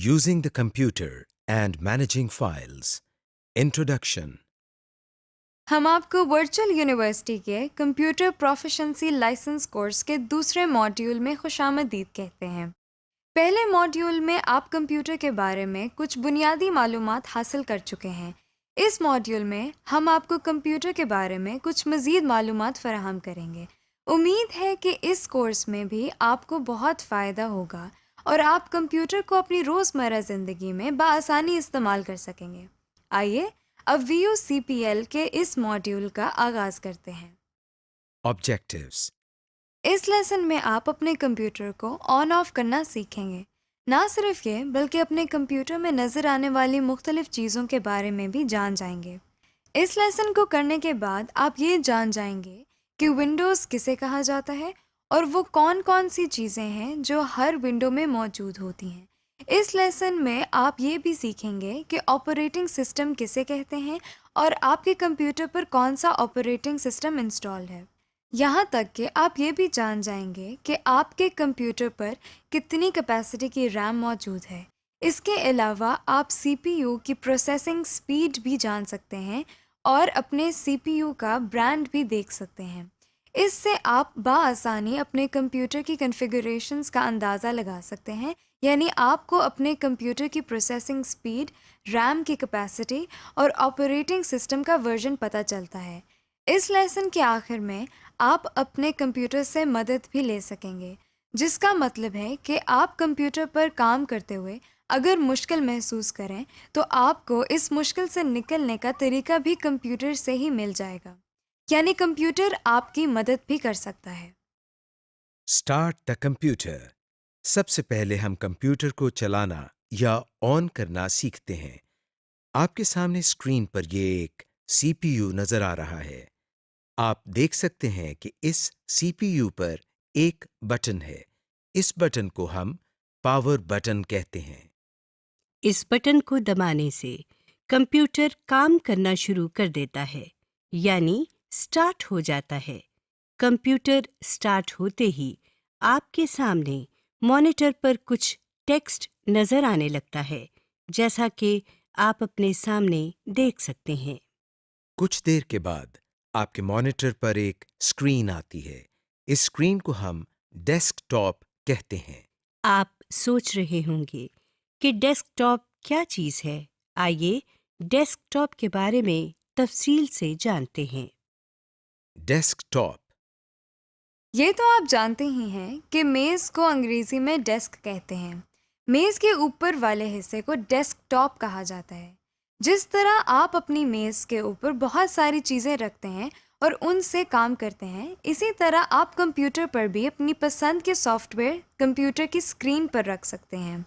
Using the computer and managing files. Introduction. हम आपको virtual university के कंप्यूटर प्रोफिशिएंसी लाइसेंस कोर्स के दूसरे मॉड्यूल में खुशामदीद कहते हैं। पहले मॉड्यूल में आप कंप्यूटर के बारे में कुछ बुनियादी मालूमात हासिल कर चुके हैं। इस मॉड्यूल में हम आपको कंप्यूटर के बारे में कुछ मज़ीद मालूमात फराहम करेंगे। उम्मीद है कि इस कोर्स में भी आपको बहुत फ़ायदा होगा और आप कंप्यूटर को अपनी रोज़मर्रा ज़िंदगी में बआसानी इस्तेमाल कर सकेंगे। आइए अब VUCPL के इस मॉड्यूल का आगाज़ करते हैं। Objectives. इस लेसन में आप अपने कंप्यूटर को ऑन ऑफ करना सीखेंगे। ना सिर्फ ये बल्कि अपने कंप्यूटर में नज़र आने वाली मुख्तलिफ चीज़ों के बारे में भी जान जाएंगे। इस लेसन को करने के बाद आप ये जान जाएंगे कि विंडोज़ किसे कहा जाता है और वो कौन कौन सी चीज़ें हैं जो हर विंडो में मौजूद होती हैं। इस लेसन में आप ये भी सीखेंगे कि ऑपरेटिंग सिस्टम किसे कहते हैं और आपके कंप्यूटर पर कौन सा ऑपरेटिंग सिस्टम इंस्टॉल्ड है। यहाँ तक कि आप ये भी जान जाएंगे कि आपके कंप्यूटर पर कितनी कैपेसिटी की रैम मौजूद है। इसके अलावा आप CPU की प्रोसेसिंग स्पीड भी जान सकते हैं और अपने CPU का ब्रांड भी देख सकते हैं। इससे आप बाआसानी अपने कंप्यूटर की कॉन्फ़िगरेशंस का अंदाज़ा लगा सकते हैं, यानी आपको अपने कंप्यूटर की प्रोसेसिंग स्पीड, रैम की कैपेसिटी और ऑपरेटिंग सिस्टम का वर्जन पता चलता है। इस लेसन के आखिर में आप अपने कंप्यूटर से मदद भी ले सकेंगे, जिसका मतलब है कि आप कंप्यूटर पर काम करते हुए अगर मुश्किल महसूस करें तो आपको इस मुश्किल से निकलने का तरीका भी कंप्यूटर से ही मिल जाएगा, यानी कंप्यूटर आपकी मदद भी कर सकता है। Start the computer. सबसे पहले हम कंप्यूटर को चलाना या ऑन करना सीखते हैं। आपके सामने स्क्रीन पर ये एक CPU नजर आ रहा है। आप देख सकते हैं कि इस CPU पर एक बटन है। इस बटन को हम पावर बटन कहते हैं। इस बटन को दबाने से कंप्यूटर काम करना शुरू कर देता है, यानी स्टार्ट हो जाता है। कंप्यूटर स्टार्ट होते ही आपके सामने मॉनिटर पर कुछ टेक्स्ट नजर आने लगता है, जैसा कि आप अपने सामने देख सकते हैं। कुछ देर के बाद आपके मॉनिटर पर एक स्क्रीन आती है। इस स्क्रीन को हम डेस्कटॉप कहते हैं। आप सोच रहे होंगे कि डेस्कटॉप क्या चीज़ है। आइए डेस्कटॉप के बारे में तफसील से जानते हैं। डेस्कटॉप ये तो आप जानते ही हैं कि मेज़ को अंग्रेज़ी में डेस्क कहते हैं। मेज़ के ऊपर वाले हिस्से को डेस्कटॉप कहा जाता है। जिस तरह आप अपनी मेज़ के ऊपर बहुत सारी चीज़ें रखते हैं और उनसे काम करते हैं, इसी तरह आप कंप्यूटर पर भी अपनी पसंद के सॉफ्टवेयर कंप्यूटर की स्क्रीन पर रख सकते हैं।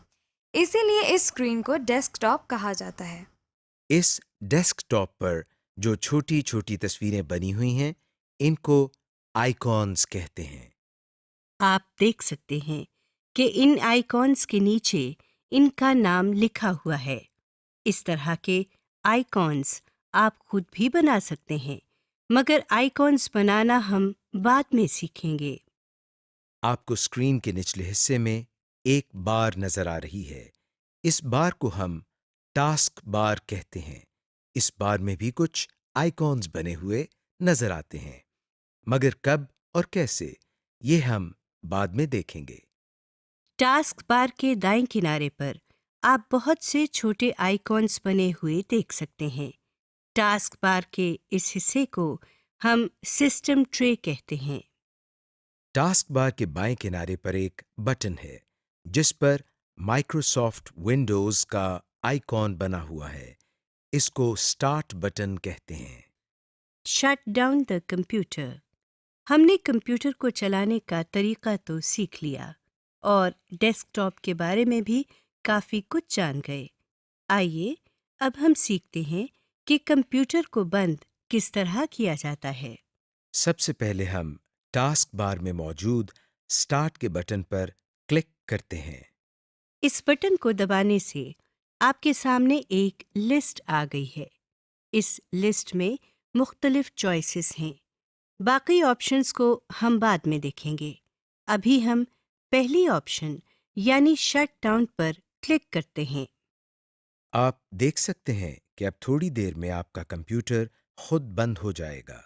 इसीलिए इस स्क्रीन को डेस्कटॉप कहा जाता है। इस डेस्कटॉप पर जो छोटी छोटी तस्वीरें बनी हुई हैं, इनको आइकॉन्स कहते हैं। आप देख सकते हैं कि इन आइकॉन्स के नीचे इनका नाम लिखा हुआ है। इस तरह के आइकॉन्स आप खुद भी बना सकते हैं, मगर आइकॉन्स बनाना हम बाद में सीखेंगे। आपको स्क्रीन के निचले हिस्से में एक बार नजर आ रही है। इस बार को हम टास्क बार कहते हैं। इस बार में भी कुछ आइकॉन्स बने हुए नजर आते हैं, मगर कब और कैसे ये हम बाद में देखेंगे। टास्क बार के दाएं किनारे पर आप बहुत से छोटे आइकॉन्स बने हुए देख सकते हैं। टास्क बार के इस हिस्से को हम सिस्टम ट्रे कहते हैं। टास्क बार के बाएं किनारे पर एक बटन है, जिस पर माइक्रोसॉफ्ट विंडोज का आइकॉन बना हुआ है। इसको स्टार्ट बटन कहते हैं। Shut down the computer. हमने कंप्यूटर को चलाने का तरीका तो सीख लिया और डेस्कटॉप के बारे में भी काफ़ी कुछ जान गए। आइए अब हम सीखते हैं कि कंप्यूटर को बंद किस तरह किया जाता है। सबसे पहले हम टास्क बार में मौजूद स्टार्ट के बटन पर क्लिक करते हैं। इस बटन को दबाने से आपके सामने एक लिस्ट आ गई है। इस लिस्ट में मुख्तलिफ चॉइसेस हैं। बाकी ऑप्शंस को हम बाद में देखेंगे। अभी हम पहली ऑप्शन यानी शट डाउन पर क्लिक करते हैं। आप देख सकते हैं कि अब थोड़ी देर में आपका कंप्यूटर खुद बंद हो जाएगा।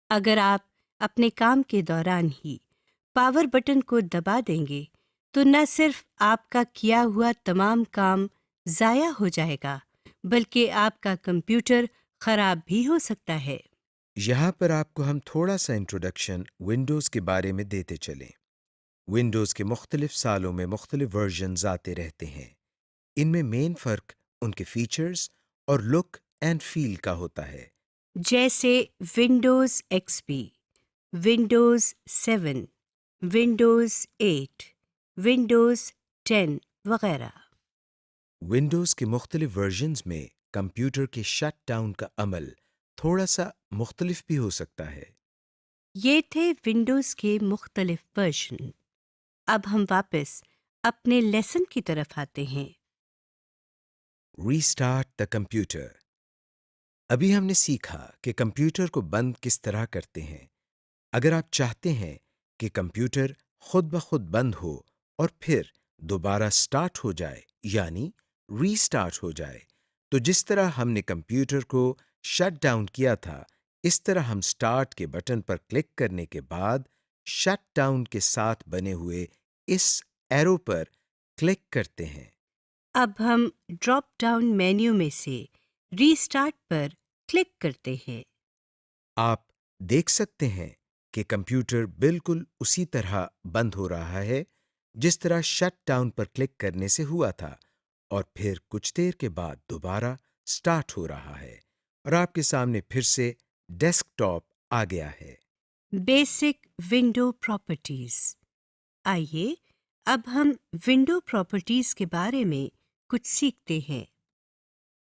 अगर आप अपने काम के दौरान ही पावर बटन को दबा देंगे तो न सिर्फ आपका किया हुआ तमाम काम ज़ाया हो जाएगा, बल्कि आपका कंप्यूटर खराब भी हो सकता है। यहाँ पर आपको हम थोड़ा सा इंट्रोडक्शन विंडोज़ के बारे में देते चलें। विंडोज़ के मुख्तलिफ सालों में मुख्तलिफ वर्जन्स आते रहते हैं। इनमें मेन फ़र्क उनके फीचर्स और लुक एंड फील का होता है। जैसे Windows XP, Windows 7, Windows 8, Windows 10 वगैरह। विंडोज़ के मुख्तलिफ वर्जन्स में कंप्यूटर के शट डाउन का अमल थोड़ा सा मुख्तलिफ भी हो सकता है। ये थे विंडोज़ के मुख्तलिफ वर्जन। अब हम वापस अपने लेसन की तरफ आते हैं। Restart the computer. अभी हमने सीखा कि कंप्यूटर को बंद किस तरह करते हैं। अगर आप चाहते हैं कि कंप्यूटर खुद ब खुद बंद हो और फिर दोबारा स्टार्ट हो जाए, यानी रीस्टार्ट हो जाए, तो जिस तरह हमने कंप्यूटर को शट डाउन किया था, इस तरह हम स्टार्ट के बटन पर क्लिक करने के बाद शट डाउन के साथ बने हुए इस एरो पर क्लिक करते हैं। अब हम ड्रॉप डाउन मेन्यू में से रीस्टार्ट पर क्लिक करते हैं। आप देख सकते हैं कि कंप्यूटर बिल्कुल उसी तरह बंद हो रहा है जिस तरह शट डाउन पर क्लिक करने से हुआ था, और फिर कुछ देर के बाद दोबारा स्टार्ट हो रहा है और आपके सामने फिर से डेस्कटॉप आ गया है। Basic window properties. आइए अब हम विंडो प्रॉपर्टीज के बारे में कुछ सीखते हैं।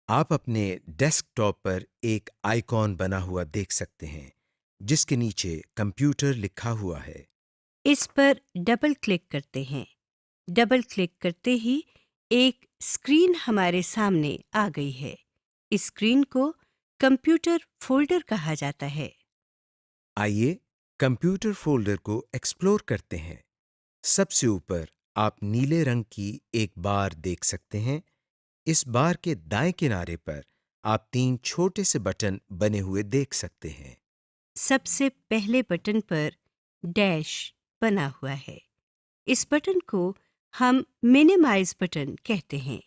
आप अपने डेस्कटॉप पर एक आइकॉन बना हुआ देख सकते हैं जिसके नीचे कंप्यूटर लिखा हुआ है। इस पर डबल क्लिक करते हैं। डबल क्लिक करते ही एक स्क्रीन हमारे सामने आ गई है। इस स्क्रीन को कंप्यूटर फोल्डर कहा जाता है। आइए कंप्यूटर फोल्डर को एक्सप्लोर करते हैं। सबसे ऊपर आप नीले रंग की एक बार देख सकते हैं। इस बार के दाएं किनारे पर आप 3 छोटे से बटन बने हुए देख सकते हैं। सबसे पहले बटन पर डैश बना हुआ है। इस बटन को हम मिनिमाइज बटन कहते हैं।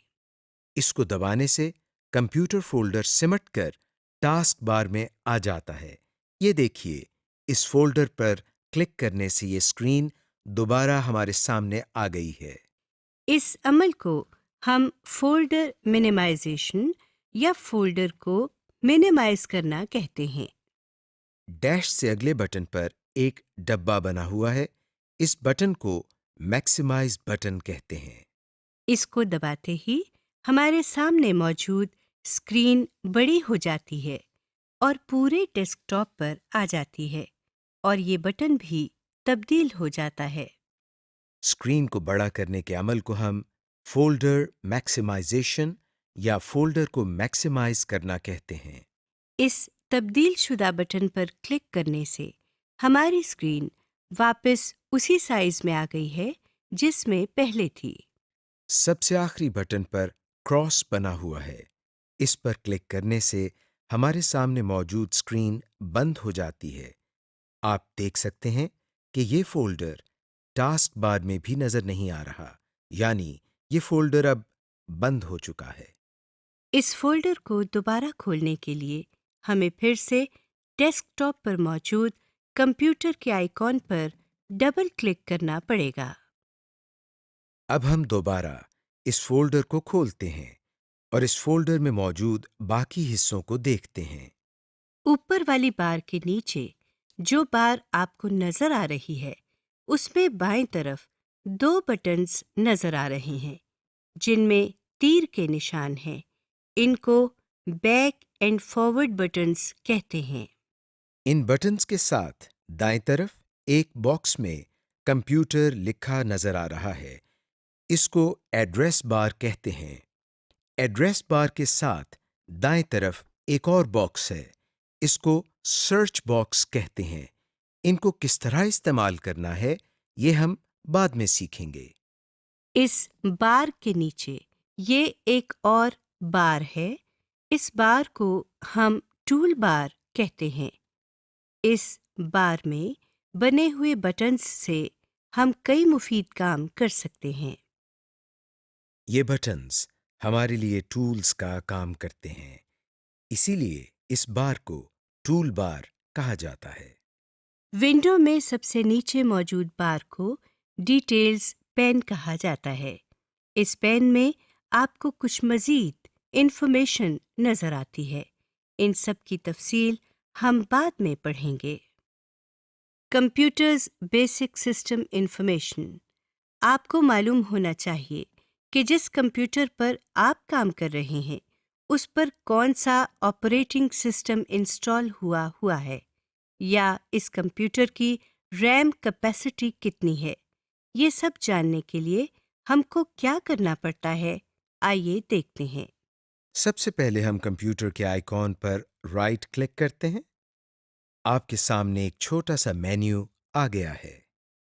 इसको दबाने से कंप्यूटर फोल्डर सिमट कर टास्क बार में आ जाता है। ये देखिए, इस फोल्डर पर क्लिक करने से ये स्क्रीन दोबारा हमारे सामने आ गई है। इस अमल को हम फोल्डर मिनिमाइजेशन या फोल्डर को मिनिमाइज करना कहते हैं। डैश से अगले बटन पर एक डब्बा बना हुआ है। इस बटन को मैक्सिमाइज बटन कहते हैं। इसको दबाते ही हमारे सामने मौजूद स्क्रीन बड़ी हो जाती है और पूरे डेस्कटॉप पर आ जाती है, और ये बटन भी तब्दील हो जाता है। स्क्रीन को बड़ा करने के अमल को हम फोल्डर मैक्सिमाइजेशन या फोल्डर को मैक्सिमाइज करना कहते हैं। इस तब्दील शुदा बटन पर क्लिक करने से हमारी स्क्रीन वापस उसी साइज में आ गई है जिसमें पहले थी। सबसे आखिरी बटन पर क्रॉस बना हुआ है। इस पर क्लिक करने से हमारे सामने मौजूद स्क्रीन बंद हो जाती है। आप देख सकते हैं कि ये फोल्डर टास्क बार में भी नजर नहीं आ रहा, यानी ये फोल्डर अब बंद हो चुका है। इस फोल्डर को दोबारा खोलने के लिए हमें फिर से डेस्कटॉप पर मौजूद कंप्यूटर के आइकॉन पर डबल क्लिक करना पड़ेगा। अब हम दोबारा इस फोल्डर को खोलते हैं और इस फोल्डर में मौजूद बाकी हिस्सों को देखते हैं। ऊपर वाली बार के नीचे जो बार आपको नजर आ रही है, उसमें बाएं तरफ 2 बटन्स नजर आ रहे हैं जिनमें तीर के निशान हैं। इनको बैक एंड फॉरवर्ड बटन्स कहते हैं। इन बटन्स के साथ दाएं तरफ एक बॉक्स में कंप्यूटर लिखा नजर आ रहा है। इसको एड्रेस बार कहते हैं। एड्रेस बार के साथ दाएं तरफ एक और बॉक्स है। इसको सर्च बॉक्स कहते हैं। इनको किस तरह इस्तेमाल करना है, ये हम बाद में सीखेंगे। इस बार के नीचे ये एक और बार है। इस बार को हम टूल बार कहते हैं। इस बार में बने हुए बटन्स से हम कई मुफीद काम कर सकते हैं। ये बटन्स हमारे लिए टूल्स का काम करते हैं, इसीलिए इस बार को टूल बार कहा जाता है। विंडो में सबसे नीचे मौजूद बार को डिटेल्स पेन कहा जाता है। इस पेन में आपको कुछ मज़ीद इंफॉर्मेशन नज़र आती है। इन सब की तफसील हम बाद में पढ़ेंगे। Computers basic system information. आपको मालूम होना चाहिए कि जिस कंप्यूटर पर आप काम कर रहे हैं उस पर कौन सा ऑपरेटिंग सिस्टम इंस्टॉल हुआ है, या इस कंप्यूटर की रैम कैपेसिटी कितनी है। ये सब जानने के लिए हमको क्या करना पड़ता है, आइए देखते हैं। सबसे पहले हम कंप्यूटर के आइकॉन पर राइट क्लिक करते हैं। आपके सामने एक छोटा सा मेन्यू आ गया है।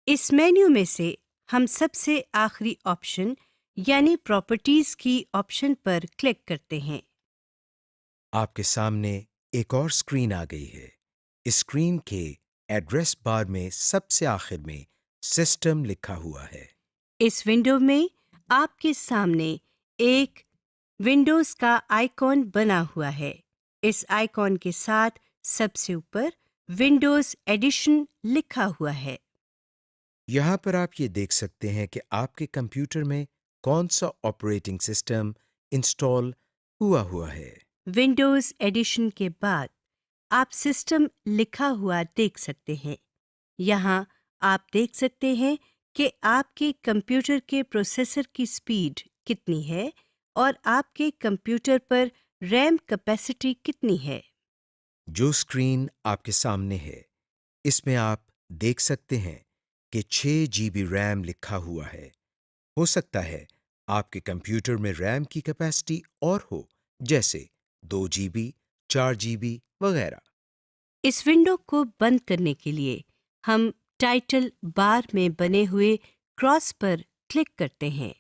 इस मेन्यू में से हम सबसे आखिरी ऑप्शन यानी प्रॉपर्टीज की ऑप्शन पर क्लिक करते हैं। आपके सामने एक और स्क्रीन आ गई है। इस स्क्रीन के एड्रेस बार में सबसे आखिर में सिस्टम लिखा हुआ है। इस विंडो में आपके सामने एक विंडोज का आइकॉन बना हुआ है। इस आइकॉन के साथ सबसे ऊपर विंडोज एडिशन लिखा हुआ है। यहाँ पर आप ये देख सकते हैं कि आपके कंप्यूटर में कौन सा ऑपरेटिंग सिस्टम इंस्टॉल हुआ है। विंडोज एडिशन के बाद आप सिस्टम लिखा हुआ देख सकते हैं। यहाँ आप देख सकते हैं कि आपके कंप्यूटर के प्रोसेसर की स्पीड कितनी है और आपके कंप्यूटर पर रैम कैपेसिटी कितनी है। जो स्क्रीन आपके सामने है, इसमें आप देख सकते हैं कि 6 GB रैम लिखा हुआ है। हो सकता है आपके कंप्यूटर में रैम की कैपेसिटी और हो, जैसे 2 GB, 4 GB वगैरह। इस विंडो को बंद करने के लिए हम टाइटल बार में बने हुए क्रॉस पर क्लिक करते हैं।